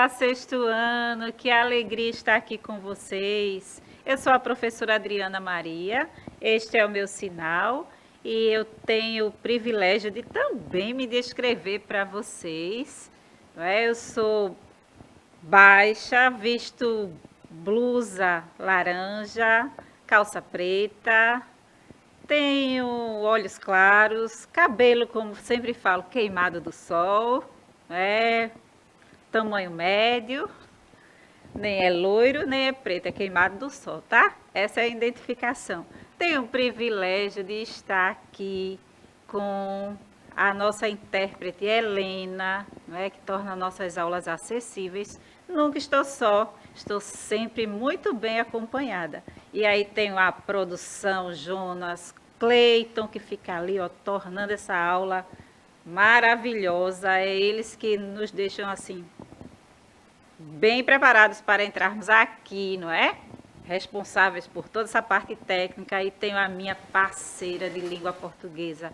sexto ano, que alegria estar aqui com vocês. Eu sou a professora Adriana Maria, este é o meu sinal e eu tenho o privilégio de também me descrever para vocês. Não é? Eu sou baixa, visto blusa laranja, calça preta, tenho olhos claros, cabelo, como sempre falo, queimado do sol, é tamanho médio, nem é loiro, nem é preto, é queimado do sol, tá? Essa é a identificação. Tenho o privilégio de estar aqui com a nossa intérprete Helena, né, que torna nossas aulas acessíveis. Nunca estou só, estou sempre muito bem acompanhada. E aí tenho a produção, Jonas, Cleiton, que fica ali, ó, tornando essa aula maravilhosa. É eles que nos deixam assim bem preparados para entrarmos aqui, não é? Responsáveis por toda essa parte técnica. E tenho a minha parceira de língua portuguesa,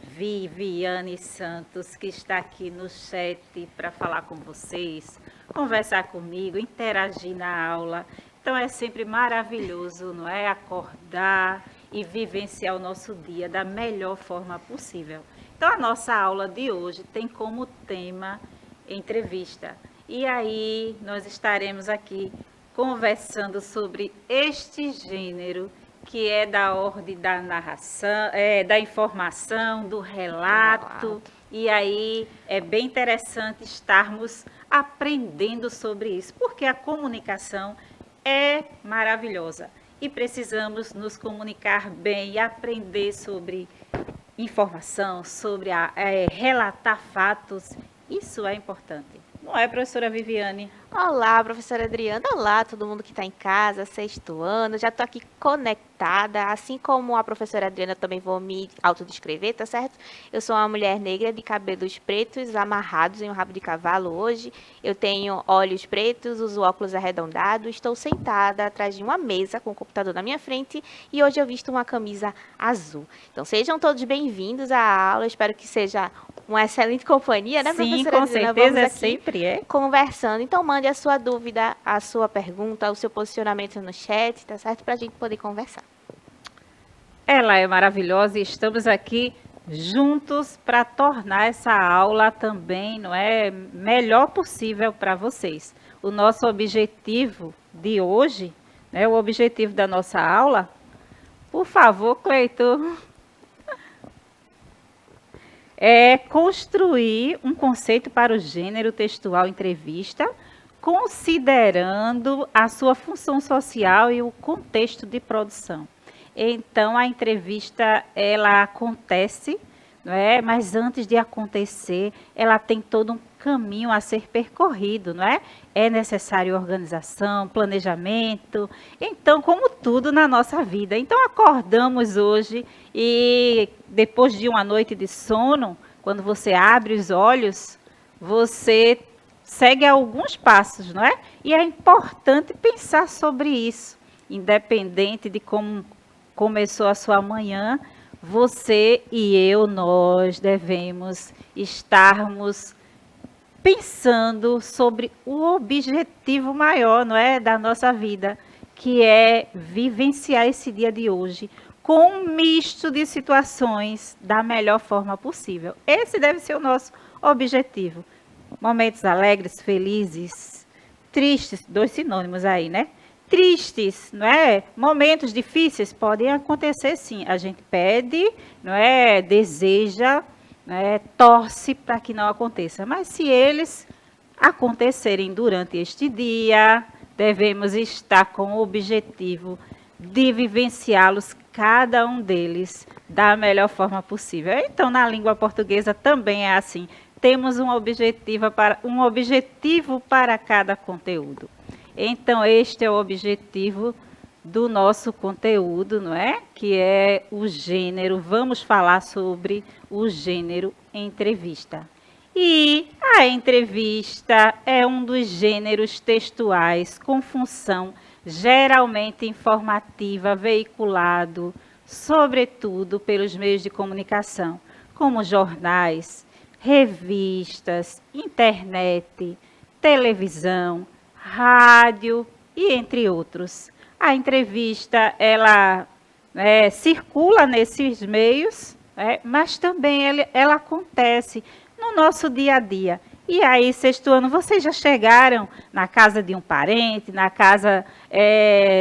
Viviane Santos, que está aqui no chat para falar com vocês, conversar comigo, interagir na aula. Então é sempre maravilhoso, não é? Acordar e vivenciar o nosso dia da melhor forma possível. Então a nossa aula de hoje tem como tema entrevista. E aí nós estaremos aqui conversando sobre este gênero que é da ordem da narração, da informação, do relato. E aí é bem interessante estarmos aprendendo sobre isso, porque a comunicação é maravilhosa e precisamos nos comunicar bem e aprender sobre informação, sobre relatar fatos. Isso é importante. Não é, professora Viviane? Olá, professora Adriana. Olá, todo mundo que está em casa, sexto ano. Já estou aqui conectada. Assim como a professora Adriana, eu também vou me autodescrever, tá certo? Eu sou uma mulher negra de cabelos pretos amarrados em um rabo de cavalo hoje. Eu tenho olhos pretos, uso óculos arredondados. Estou sentada atrás de uma mesa com o computador na minha frente e hoje eu visto uma camisa azul. Então sejam todos bem-vindos à aula. Espero que seja uma excelente companhia, né, Sim, professora com Adriana? certeza, Vamos aqui sempre é. conversando. Então, mande a sua dúvida, a sua pergunta, o seu posicionamento no chat, tá certo? Para a gente poder conversar. Ela é maravilhosa e estamos aqui juntos para tornar essa aula também, não é, melhor possível para vocês. O nosso objetivo de hoje, né, o objetivo da nossa aula, por favor, Cleiton, é construir um conceito para o gênero textual entrevista, considerando a sua função social e o contexto de produção. Então, a entrevista, ela acontece, não é? Mas antes de acontecer, ela tem todo um caminho a ser percorrido, não é? É necessário organização, planejamento, então, como tudo na nossa vida. Então, acordamos hoje e depois de uma noite de sono, quando você abre os olhos, você segue alguns passos, não é? E é importante pensar sobre isso, independente de como começou a sua manhã, você e eu, nós devemos estarmos pensando sobre o objetivo maior, não é, da nossa vida, que é vivenciar esse dia de hoje com um misto de situações da melhor forma possível. Esse deve ser o nosso objetivo. Momentos alegres, felizes, tristes, dois sinônimos aí, né? Tristes, não é? Momentos difíceis podem acontecer sim. A gente pede, não é? Deseja, né? Torce para que não aconteça. Mas se eles acontecerem durante este dia, devemos estar com o objetivo de vivenciá-los, cada um deles, da melhor forma possível. Então, na língua portuguesa também é assim. Temos um objetivo para cada conteúdo. Então, este é o objetivo do nosso conteúdo, não é? Que é o gênero. Vamos falar sobre o gênero entrevista. E a entrevista é um dos gêneros textuais com função geralmente informativa, veiculado, sobretudo pelos meios de comunicação, como jornais, revistas, internet, televisão, rádio e entre outros. A entrevista, ela circula nesses meios, mas também ela acontece no nosso dia a dia. E aí, sexto ano, vocês já chegaram na casa de um parente, na casa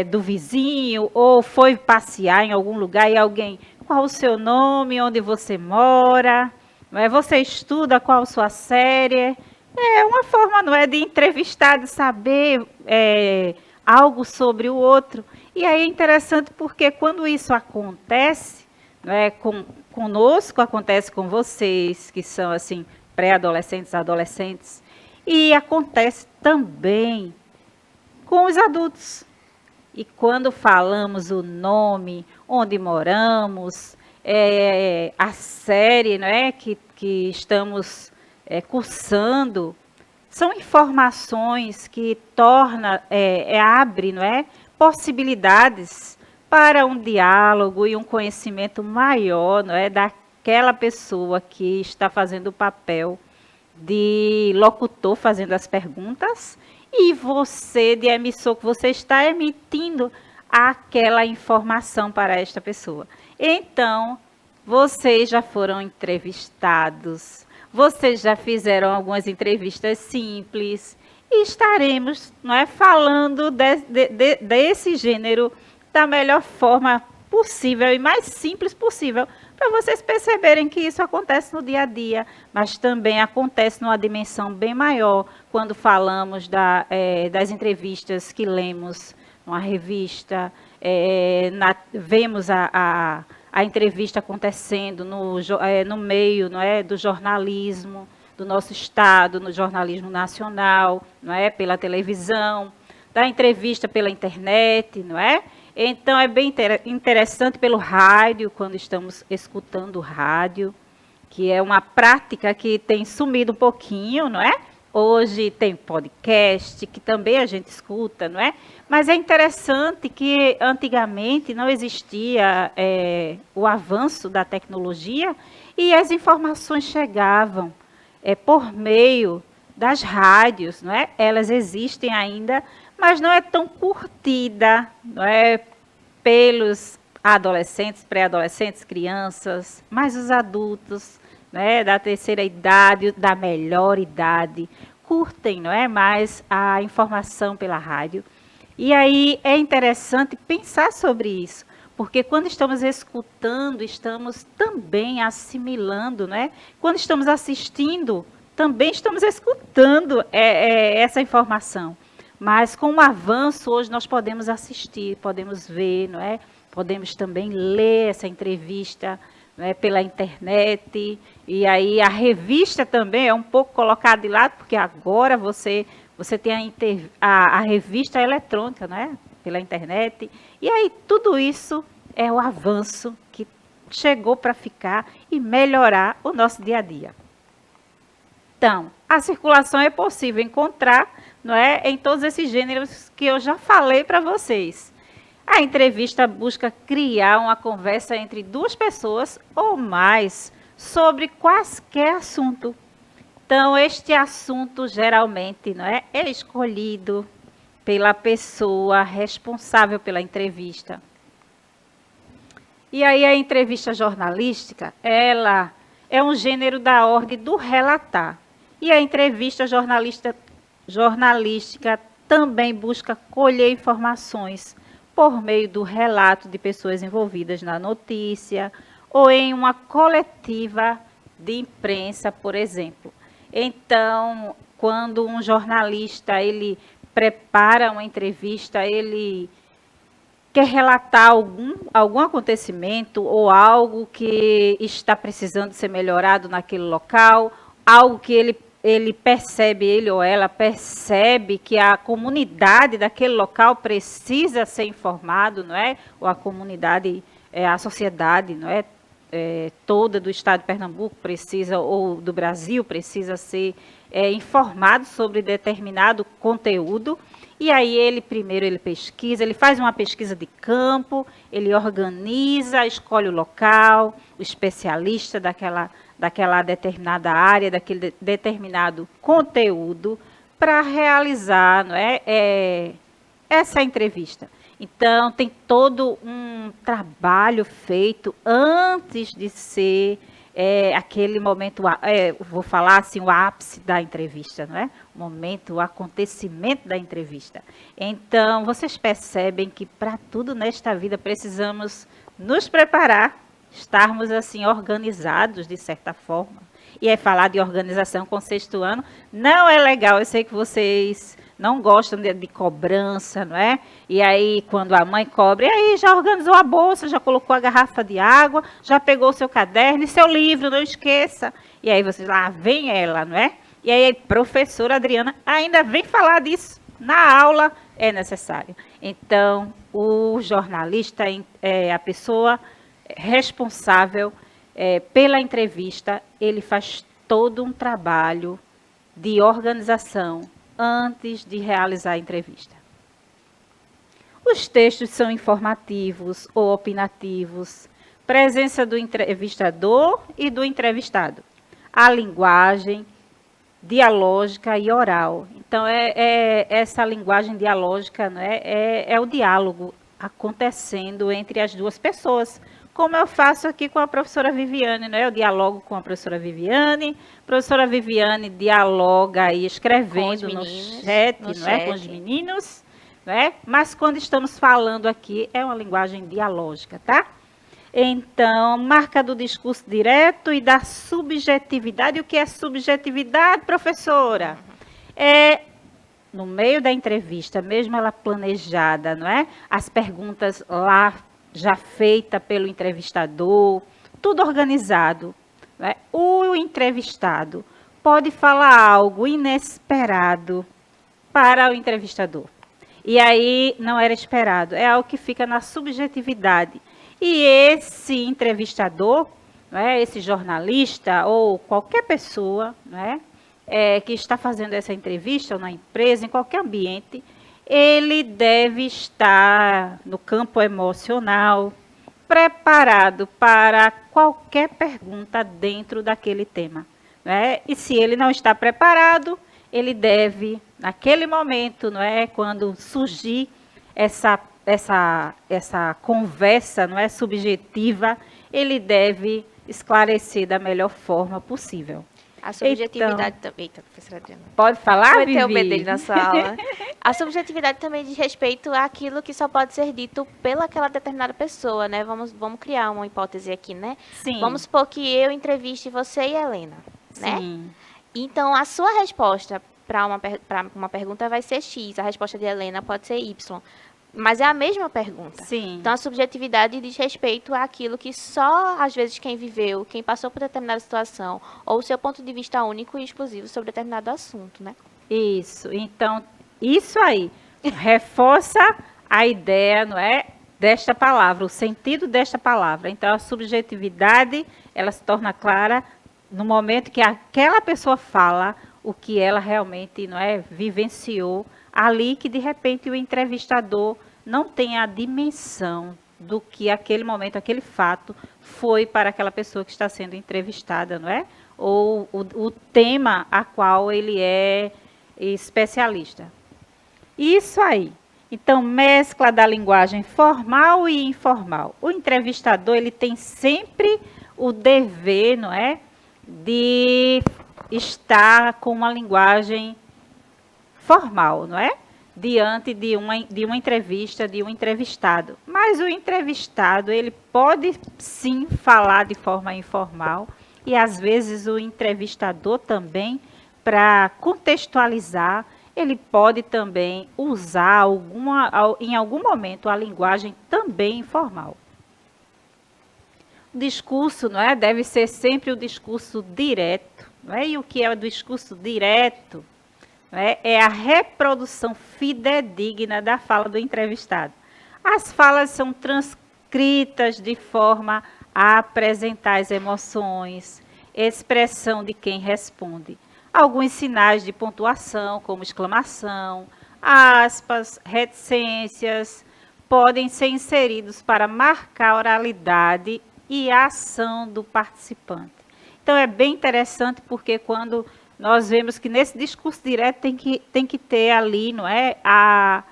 do vizinho, ou foi passear em algum lugar e alguém, qual o seu nome, onde você mora, você estuda qual a sua série. É uma forma, não é, de entrevistar, de saber algo sobre o outro. E aí é interessante porque quando isso acontece, conosco, acontece com vocês, que são assim, pré-adolescentes, adolescentes, e acontece também com os adultos. E quando falamos o nome, onde moramos, a série, que estamos cursando, são informações que abre, possibilidades para um diálogo e um conhecimento maior, daquela pessoa que está fazendo o papel de locutor, fazendo as perguntas, e você, de emissor, que você está emitindo aquela informação para esta pessoa. Então, vocês já foram entrevistados, vocês já fizeram algumas entrevistas simples, e estaremos falando desse gênero da melhor forma possível e mais simples possível, para vocês perceberem que isso acontece no dia a dia, mas também acontece numa dimensão bem maior, quando falamos das entrevistas que lemos numa revista, vemos a entrevista acontecendo no meio do jornalismo do nosso estado, no jornalismo nacional, pela televisão, da entrevista pela internet, Então, é bem interessante pelo rádio, quando estamos escutando rádio, que é uma prática que tem sumido um pouquinho, Hoje tem podcast, que também a gente escuta, Mas é interessante que antigamente não existia o avanço da tecnologia e as informações chegavam por meio das rádios, Elas existem ainda, mas não é tão curtida, pelos adolescentes, pré-adolescentes, crianças, mas os adultos, da terceira idade, da melhor idade, curtem, mais a informação pela rádio. E aí é interessante pensar sobre isso, porque quando estamos escutando, estamos também assimilando, Quando estamos assistindo, também estamos escutando essa informação. Mas com o avanço, hoje nós podemos assistir, podemos ver, Podemos também ler essa entrevista pela internet. E aí a revista também é um pouco colocada de lado, porque agora você tem a revista eletrônica, pela internet. E aí tudo isso é o avanço que chegou para ficar e melhorar o nosso dia a dia. Então, a circulação é possível encontrar, em todos esses gêneros que eu já falei para vocês. A entrevista busca criar uma conversa entre duas pessoas ou mais sobre qualquer assunto. Então, este assunto geralmente é escolhido pela pessoa responsável pela entrevista. E aí a entrevista jornalística, ela é um gênero da ordem do relatar. E a entrevista jornalística também busca colher informações por meio do relato de pessoas envolvidas na notícia ou em uma coletiva de imprensa, por exemplo. Então, quando um jornalista ele prepara uma entrevista, ele quer relatar algum acontecimento ou algo que está precisando ser melhorado naquele local, algo que ele percebe, ele ou ela percebe que a comunidade daquele local precisa ser informado, Ou a comunidade, a sociedade, toda do estado de Pernambuco precisa, ou do Brasil precisa ser informado sobre determinado conteúdo. E aí ele pesquisa, ele faz uma pesquisa de campo, ele organiza, escolhe o local, o especialista daquela determinada área, daquele determinado conteúdo, para realizar, não essa entrevista. Então, tem todo um trabalho feito antes de ser aquele momento, vou falar assim, o ápice da entrevista, não é? O momento, o acontecimento da entrevista. Então, vocês percebem que para tudo nesta vida precisamos nos preparar, estarmos assim organizados de certa forma. E aí falar de organização com sexto ano não é legal. Eu sei que vocês não gostam de cobrança, não é? E aí, quando a mãe cobra, e aí já organizou a bolsa, já colocou a garrafa de água, já pegou o seu caderno e seu livro, não esqueça. E aí vocês, lá vem ela, não é? E aí, professora Adriana ainda vem falar disso na aula, é necessário. Então, o jornalista é a pessoa responsável pela entrevista, ele faz todo um trabalho de organização antes de realizar a entrevista. Os textos são informativos ou opinativos, presença do entrevistador e do entrevistado. A linguagem dialógica e oral. Então, essa linguagem dialógica, né, é o diálogo acontecendo entre as duas pessoas, como eu faço aqui com a professora Viviane, né? Eu dialogo com a professora Viviane dialoga aí escrevendo no chat, não é? Com os meninos, né? Mas quando estamos falando aqui, é uma linguagem dialógica, tá? Então, marca do discurso direto e da subjetividade. O que é subjetividade, professora? É no meio da entrevista, mesmo ela planejada, não é? As perguntas lá já feitas pelo entrevistador, tudo organizado. Não é? O entrevistado pode falar algo inesperado para o entrevistador. E aí não era esperado, é algo que fica na subjetividade. E esse entrevistador, não é, esse jornalista ou qualquer pessoa, não é, que está fazendo essa entrevista ou na empresa, em qualquer ambiente, ele deve estar no campo emocional, preparado para qualquer pergunta dentro daquele tema. Não é? E se ele não está preparado, ele deve, naquele momento, não é, quando surgir essa conversa, não é, subjetiva, ele deve esclarecer da melhor forma possível. A subjetividade também. Eita, professora Adriana. Pode falar, Vivi? Vai ter o medo dele na sala. A subjetividade também diz respeito àquilo que só pode ser dito pelaquela determinada pessoa, né? Vamos criar uma hipótese aqui, né? Sim. Vamos supor que eu entreviste você e a Helena, né? Sim. Então, a sua resposta para uma pergunta vai ser X, a resposta de Helena pode ser Y. Mas é a mesma pergunta. Sim. Então, a subjetividade diz respeito àquilo que só, às vezes, quem viveu, quem passou por determinada situação, ou o seu ponto de vista único e exclusivo sobre determinado assunto, né? Isso. Então, isso aí reforça a ideia, não é, desta palavra, o sentido desta palavra. Então, a subjetividade, ela se torna clara no momento que aquela pessoa fala o que ela realmente, não é, vivenciou ali, que de repente o entrevistador não tem a dimensão do que aquele momento, aquele fato foi para aquela pessoa que está sendo entrevistada, não é? Ou o tema a qual ele é especialista. Isso aí. Então, mescla da linguagem formal e informal. O entrevistador, ele tem sempre o dever, não é, de estar com uma linguagem formal, não é? Diante de uma entrevista, de um entrevistado. Mas o entrevistado, ele pode sim falar de forma informal e às vezes o entrevistador também, para contextualizar, ele pode também usar em algum momento a linguagem também informal. O discurso, não é, deve ser sempre o discurso direto, não é? E o que é o discurso direto? É a reprodução fidedigna da fala do entrevistado. As falas são transcritas de forma a apresentar as emoções, expressão de quem responde. Alguns sinais de pontuação, como exclamação, aspas, reticências, podem ser inseridos para marcar a oralidade e a ação do participante. Então, é bem interessante porque quando nós vemos que nesse discurso direto tem que ter ali, não é, a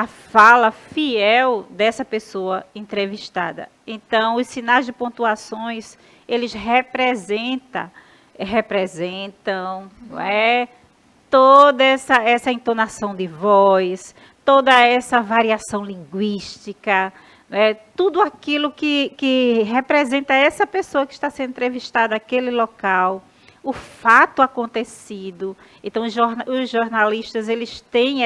fala fiel dessa pessoa entrevistada. Então, os sinais de pontuações, eles representam, não é, toda essa entonação de voz, toda essa variação linguística, né, tudo aquilo que representa essa pessoa que está sendo entrevistada, aquele local, o fato acontecido. Então, os jornalistas, eles têm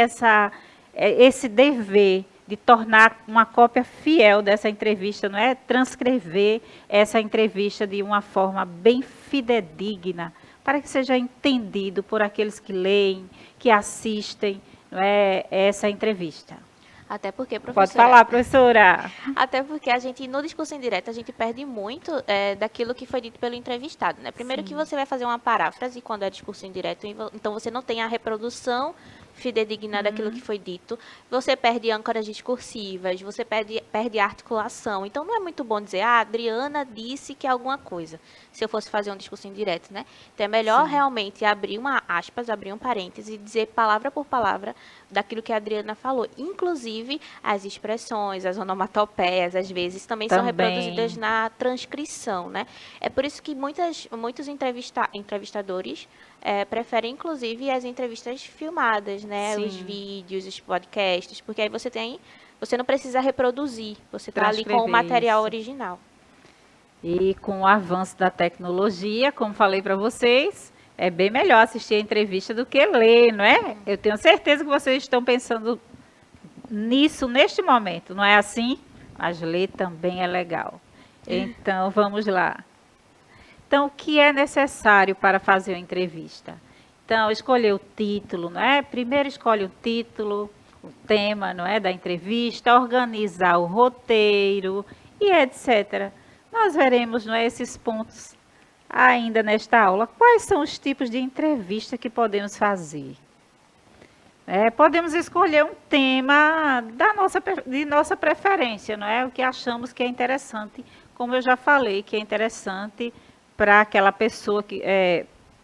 esse dever de tornar uma cópia fiel dessa entrevista, não é? Transcrever essa entrevista de uma forma bem fidedigna, para que seja entendido por aqueles que leem, que assistem, não é, essa entrevista. Até porque, professora... Pode falar, professora. Até porque a gente, no discurso indireto, a gente perde muito daquilo que foi dito pelo entrevistado, né? Primeiro que você vai fazer uma paráfrase quando é discurso indireto, então você não tem a reprodução fidedigna daquilo que foi dito, você perde âncoras discursivas, você perde articulação. Então, não é muito bom dizer, a Adriana disse que é alguma coisa, se eu fosse fazer um discurso indireto, né? Então, é melhor realmente abrir uma aspas, abrir um parêntese e dizer palavra por palavra daquilo que a Adriana falou. Inclusive, as expressões, as onomatopeias, às vezes, também são reproduzidas na transcrição, né? É por isso que muitos entrevistadores preferem, inclusive, as entrevistas filmadas, né? Os vídeos, os podcasts, porque aí você não precisa reproduzir, você está ali com o material original. E com o avanço da tecnologia, como falei para vocês, é bem melhor assistir a entrevista do que ler, não é? Eu tenho certeza que vocês estão pensando nisso neste momento, não é assim? Mas ler também é legal. Então, vamos lá. Então, o que é necessário para fazer uma entrevista? Então, escolher o título, não é? Primeiro escolhe o título, o tema, não é, da entrevista, organizar o roteiro e etc. Nós veremos, não é, esses pontos ainda nesta aula. Quais são os tipos de entrevista que podemos fazer? Podemos escolher um tema de nossa preferência, não é? O que achamos que é interessante, como eu já falei, que é interessante para aquela pessoa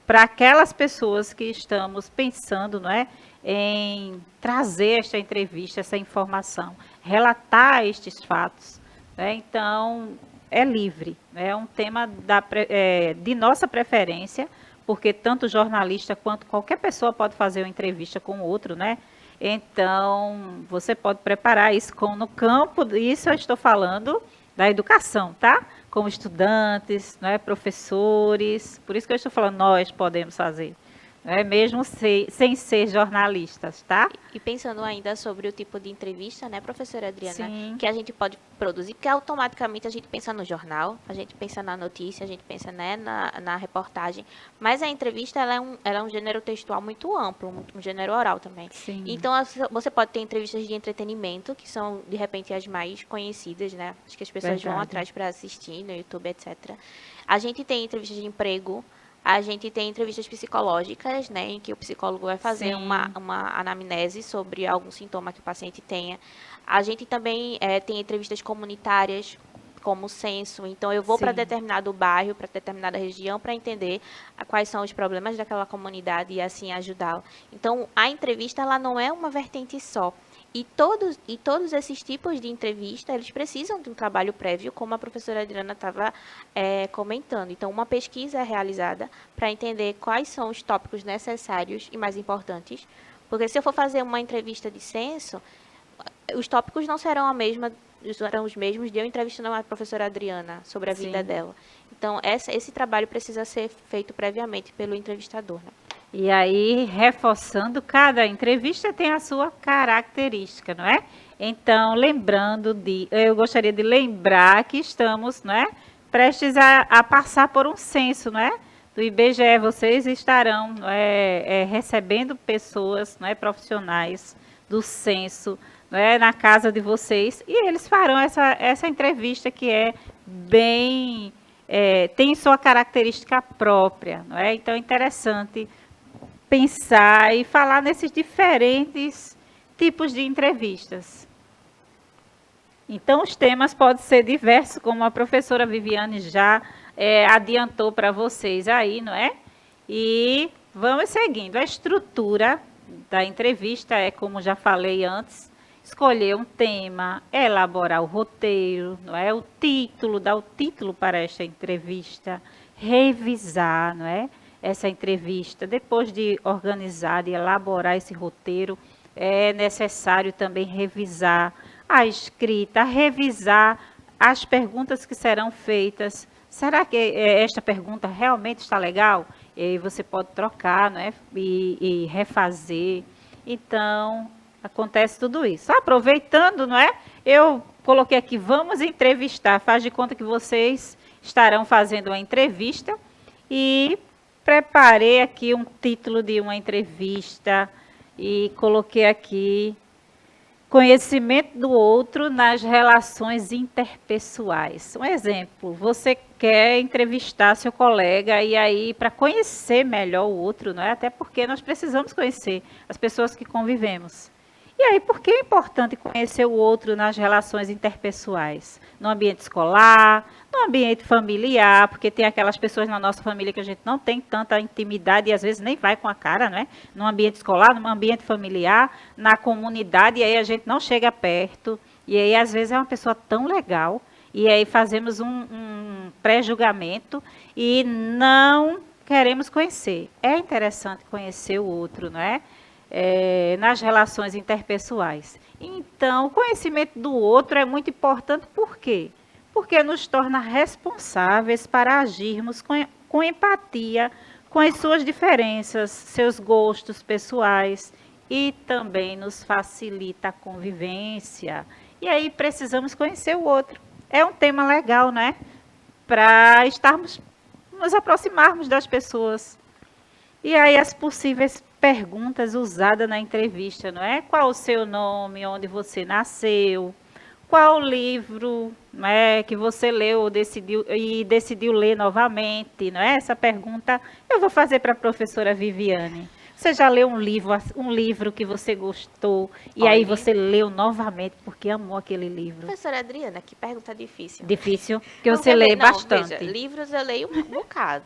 para aquelas pessoas que estamos pensando, não é, em trazer esta entrevista, essa informação, relatar estes fatos, né? Então, é livre, é um tema de nossa preferência, porque tanto jornalista quanto qualquer pessoa pode fazer uma entrevista com o outro, né? Então, você pode preparar isso no campo, isso eu estou falando da educação, tá? Como estudantes, não é, professores, por isso que eu estou falando, nós podemos fazer, não é, mesmo sem ser jornalistas, tá? E pensando ainda sobre o tipo de entrevista, né, professora Adriana, Sim. que a gente pode produzir, porque automaticamente a gente pensa no jornal, a gente pensa na notícia, a gente pensa, né, na reportagem, mas a entrevista ela é um gênero textual muito amplo, um gênero oral também. Sim. Então você pode ter entrevistas de entretenimento, que são de repente as mais conhecidas, né? Acho que as pessoas vão atrás para assistir no YouTube, etc. A gente tem entrevistas de emprego. A gente tem entrevistas psicológicas, né, em que o psicólogo vai fazer uma anamnese sobre algum sintoma que o paciente tenha. A gente também tem entrevistas comunitárias, como o censo. Então, eu vou para determinado bairro, para determinada região, para entender quais são os problemas daquela comunidade e assim ajudá-la. Então, a entrevista ela não é uma vertente só. E todos esses tipos de entrevista, eles precisam de um trabalho prévio, como a professora Adriana estava comentando. Então, uma pesquisa é realizada para entender quais são os tópicos necessários e mais importantes. Porque se eu for fazer uma entrevista de censo, os tópicos não serão os mesmos de eu entrevistando a professora Adriana sobre a vida dela. Então, esse trabalho precisa ser feito previamente pelo entrevistador, né? E aí, reforçando, cada entrevista tem a sua característica, não é? Então, eu gostaria de lembrar que estamos, não é, prestes a passar por um censo, não é? Do IBGE, vocês estarão recebendo pessoas, não é, profissionais do censo, não é, na casa de vocês, e eles farão essa entrevista que é bem, tem sua característica própria, não é? Então, é interessante pensar e falar nesses diferentes tipos de entrevistas. Então, os temas podem ser diversos, como a professora Viviane já adiantou para vocês aí, não é? E Vamos seguindo. A estrutura da entrevista é, como já falei antes, escolher um tema, elaborar o roteiro, não é? O título, dar o título para esta entrevista, revisar, não é? Essa entrevista. Depois de organizar, de elaborar esse roteiro, é necessário também revisar a escrita, revisar as perguntas que serão feitas. Será que esta pergunta realmente está legal? E aí você pode trocar, né? E refazer. Então, acontece tudo isso. Aproveitando, não é? Eu coloquei aqui, vamos entrevistar. Faz de conta que vocês estarão fazendo uma entrevista e preparei aqui um título de uma entrevista e coloquei aqui conhecimento do outro nas relações interpessoais. Um exemplo, você quer entrevistar seu colega e aí para conhecer melhor o outro, não é? Até porque nós precisamos conhecer as pessoas que convivemos. E aí, por que é importante conhecer o outro nas relações interpessoais? No ambiente escolar, no ambiente familiar, porque tem aquelas pessoas na nossa família que a gente não tem tanta intimidade e às vezes nem vai com a cara, né? No ambiente escolar, no ambiente familiar, na comunidade, e aí a gente não chega perto. E aí, às vezes, é uma pessoa tão legal, e aí fazemos um pré-julgamento e não queremos conhecer. É interessante conhecer o outro, não é? Nas relações interpessoais. Então, o conhecimento do outro é muito importante, por quê? Porque nos torna responsáveis para agirmos com empatia, com as suas diferenças, seus gostos pessoais e também nos facilita a convivência. E aí precisamos conhecer o outro. É um tema legal, né? Para nos aproximarmos das pessoas. E aí as possíveis perguntas usadas na entrevista, não é? Qual o seu nome, onde você nasceu, qual livro, não é, que você leu decidiu ler novamente, não é? Essa pergunta eu vou fazer para a professora Viviane. Você já leu um livro que você gostou e Olha, aí você leu novamente porque amou aquele livro? Professora Adriana, que pergunta difícil. Difícil, que Não, você quer lê ver? Não, bastante. Veja, livros eu leio um bocado.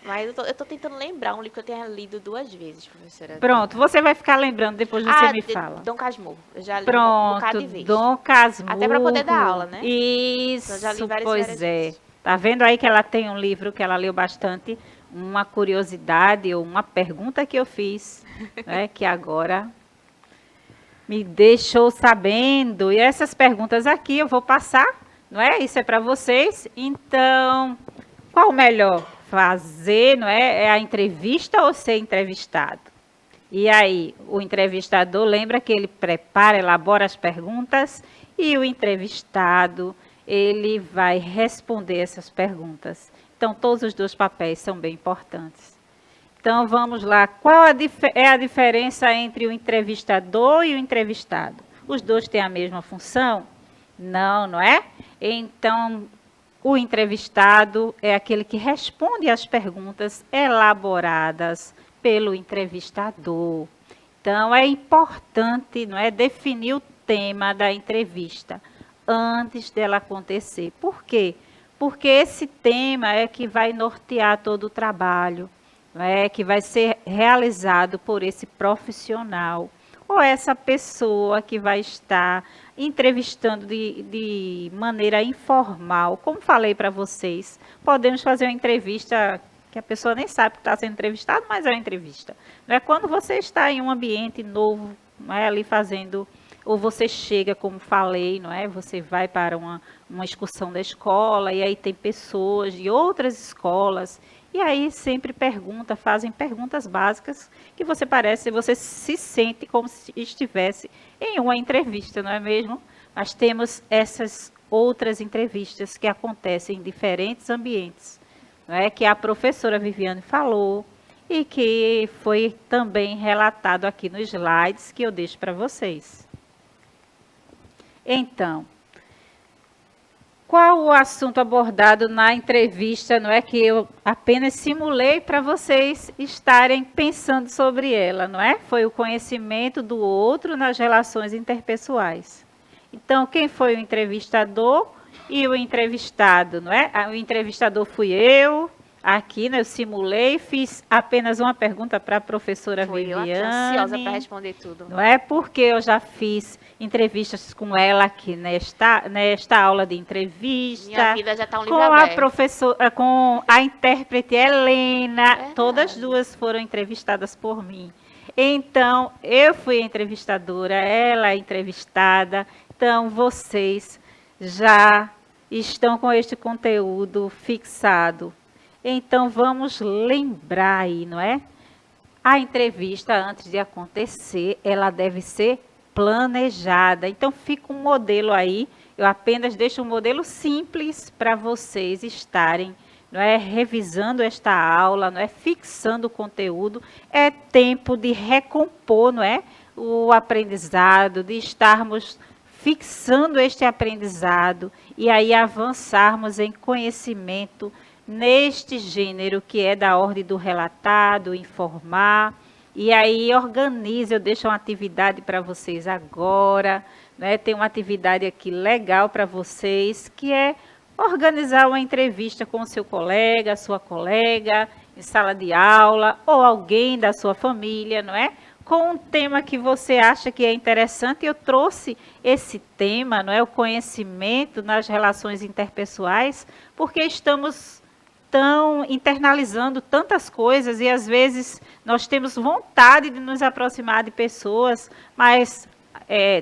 Mas eu tô tentando lembrar um livro que eu tenha lido 2 vezes, professora. Pronto, você vai ficar lembrando, depois você me fala. Dom Casmurro. Eu já li um Pronto, bocado de vez. Dom Casmurro. Até para poder dar aula, né? Isso, Eu já li várias pois é. vezes. Tá vendo aí que ela tem um livro que ela leu bastante, uma curiosidade ou uma pergunta que eu fiz, né, que agora me deixou sabendo. E essas perguntas aqui eu vou passar, não é? Isso é para vocês. Então, qual o melhor? Fazer, não é? É a entrevista ou ser entrevistado? E aí, o entrevistador lembra que ele prepara, elabora as perguntas e o entrevistado, ele vai responder essas perguntas. Então, todos os dois papéis são bem importantes. Então, vamos lá. Qual é a diferença entre o entrevistador e o entrevistado? Os dois têm a mesma função? Não, não é? Então, o entrevistado é aquele que responde às perguntas elaboradas pelo entrevistador. Então, é importante, não é, definir o tema da entrevista antes dela acontecer. Por quê? Porque esse tema é que vai nortear todo o trabalho, não é, que vai ser realizado por esse profissional ou essa pessoa que vai estar entrevistando de maneira informal. Como falei para vocês, podemos fazer uma entrevista que a pessoa nem sabe que está sendo entrevistado, mas é uma entrevista. Não é quando você está em um ambiente novo, não é, ali fazendo, ou você chega, como falei, não é? Você vai para uma excursão da escola e aí tem pessoas de outras escolas e aí sempre fazem perguntas básicas que você se sente como se estivesse em uma entrevista, não é mesmo? Mas temos essas outras entrevistas que acontecem em diferentes ambientes, não é? Que a professora Viviane falou e que foi também relatado aqui nos slides que eu deixo para vocês. Então, qual o assunto abordado na entrevista, não é, que eu apenas simulei para vocês estarem pensando sobre ela, não é? Foi o conhecimento do outro nas relações interpessoais. Então, quem foi o entrevistador e o entrevistado, não é? O entrevistador fui eu, aqui, né? Eu simulei, fiz apenas uma pergunta para a professora Foi eu aqui Viviane. ansiosa para responder tudo. Não é porque eu já fiz entrevistas com ela aqui nesta aula de entrevista. Minha vida já está um livro com a aberto. professora, com a intérprete Helena, Verdade. todas duas foram entrevistadas por mim. Então, eu fui a entrevistadora, ela a entrevistada. Então, vocês já estão com este conteúdo fixado. Então, vamos lembrar aí, não é? A entrevista, antes de acontecer, ela deve ser planejada. Então, fica um modelo aí. Eu apenas deixo um modelo simples para vocês estarem, não é, revisando esta aula, não é, fixando o conteúdo. É tempo de recompor, não é, o aprendizado, de estarmos fixando este aprendizado e aí avançarmos em conhecimento neste gênero que é da ordem do relatar, do informar. E aí organize, eu deixo uma atividade para vocês agora, né? Tem uma atividade aqui legal para vocês, que é organizar uma entrevista com o seu colega, sua colega, em sala de aula, ou alguém da sua família, não é? Com um tema que você acha que é interessante. Eu trouxe esse tema, não é? O conhecimento nas relações interpessoais, porque estamos internalizando tantas coisas e às vezes nós temos vontade de nos aproximar de pessoas, mas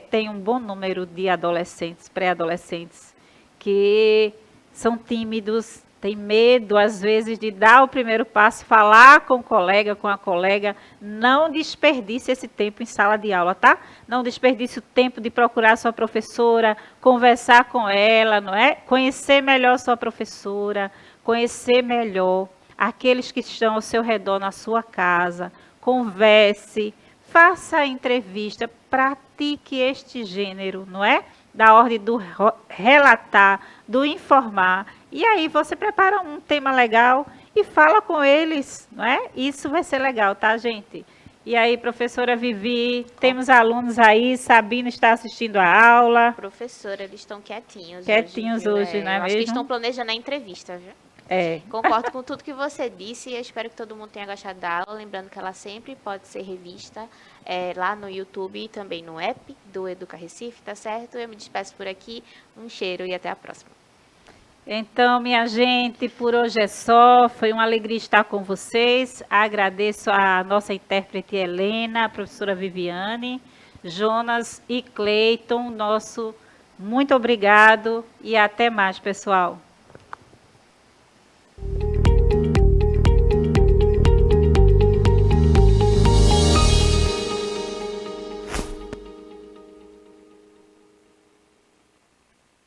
tem um bom número de adolescentes, pré-adolescentes, que são tímidos, têm medo às vezes de dar o primeiro passo, falar com o colega, com a colega. Não desperdice esse tempo em sala de aula, tá? Não desperdice o tempo de procurar sua professora, conversar com ela, não é? Conhecer melhor sua professora, conhecer melhor aqueles que estão ao seu redor na sua casa, converse, faça a entrevista, pratique este gênero, não é? Da ordem do relatar, do informar, e aí você prepara um tema legal e fala com eles, não é? Isso vai ser legal, tá, gente? E aí, professora Vivi, temos alunos aí, Sabino está assistindo a aula. Professora, eles estão quietinhos hoje, não é eu acho que mesmo? estão planejando a entrevista, viu? É. Concordo com tudo que você disse e eu espero que todo mundo tenha gostado da aula. Lembrando que ela sempre pode ser revista lá no YouTube e também no app do Educa Recife, tá certo? Eu me despeço por aqui. Um cheiro e até a próxima. Então, minha gente, por hoje é só. Foi uma alegria estar com vocês. Agradeço a nossa intérprete Helena, a professora Viviane, Jonas e Cleiton. Muito obrigado e até mais, pessoal.